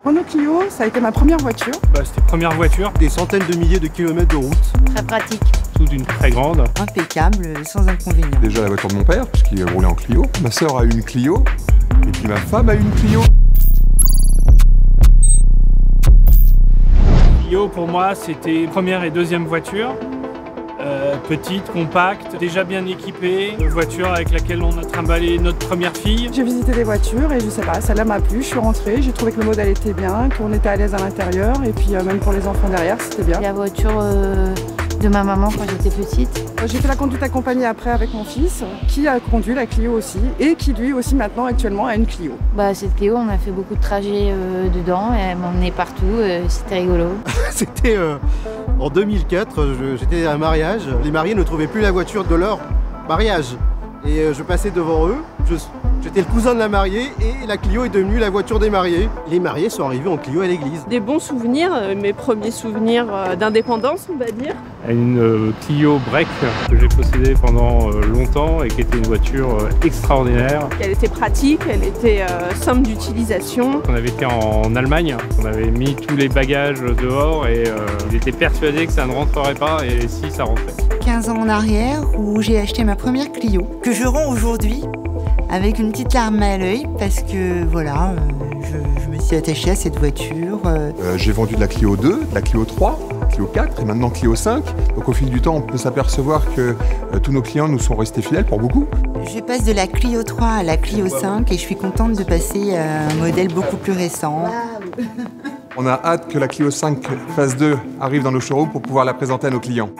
Renault Clio, ça a été ma première voiture. C'était première voiture. Des centaines de milliers de kilomètres de route. Très pratique. Toute une très grande. Impeccable, sans inconvénient. Déjà la voiture de mon père, puisqu'il roulait en Clio. Ma sœur a eu une Clio. Et puis ma femme a eu une Clio. Clio, pour moi, c'était première et deuxième voiture. Petite, compacte, déjà bien équipée. Une voiture avec laquelle on a trimballé notre première fille. J'ai visité des voitures et je sais pas, celle-là m'a plu. Je suis rentrée, j'ai trouvé que le modèle était bien, qu'on était à l'aise à l'intérieur et puis même pour les enfants derrière, c'était bien. La voiture de ma maman quand j'étais petite. J'ai fait la conduite accompagnée après avec mon fils qui a conduit la Clio aussi et qui lui aussi maintenant actuellement a une Clio. Cette Clio, on a fait beaucoup de trajets dedans et elle m'emmenait partout, c'était rigolo. C'était en 2004, j'étais à un mariage. Les mariés ne trouvaient plus la voiture de leur mariage. Et je passais devant eux, j'étais le cousin de la mariée et la Clio est devenue la voiture des mariés. Les mariés sont arrivés en Clio à l'église. Des bons souvenirs, mes premiers souvenirs d'indépendance, on va dire. Une Clio Break que j'ai possédée pendant longtemps et qui était une voiture extraordinaire. Elle était pratique, elle était simple d'utilisation. On avait été en Allemagne, on avait mis tous les bagages dehors et il était persuadé que ça ne rentrerait pas et si, ça rentrait. 15 ans en arrière où j'ai acheté ma première Clio que je rends aujourd'hui avec une petite larme à l'œil parce que voilà, je me suis attachée à cette voiture. J'ai vendu de la Clio 2, de la Clio 3, Clio 4 et maintenant Clio 5. Donc au fil du temps, on peut s'apercevoir que tous nos clients nous sont restés fidèles pour beaucoup. Je passe de la Clio 3 à la Clio 5 et je suis contente de passer à un modèle beaucoup plus récent. On a hâte que la Clio 5 phase 2 arrive dans nos showrooms pour pouvoir la présenter à nos clients.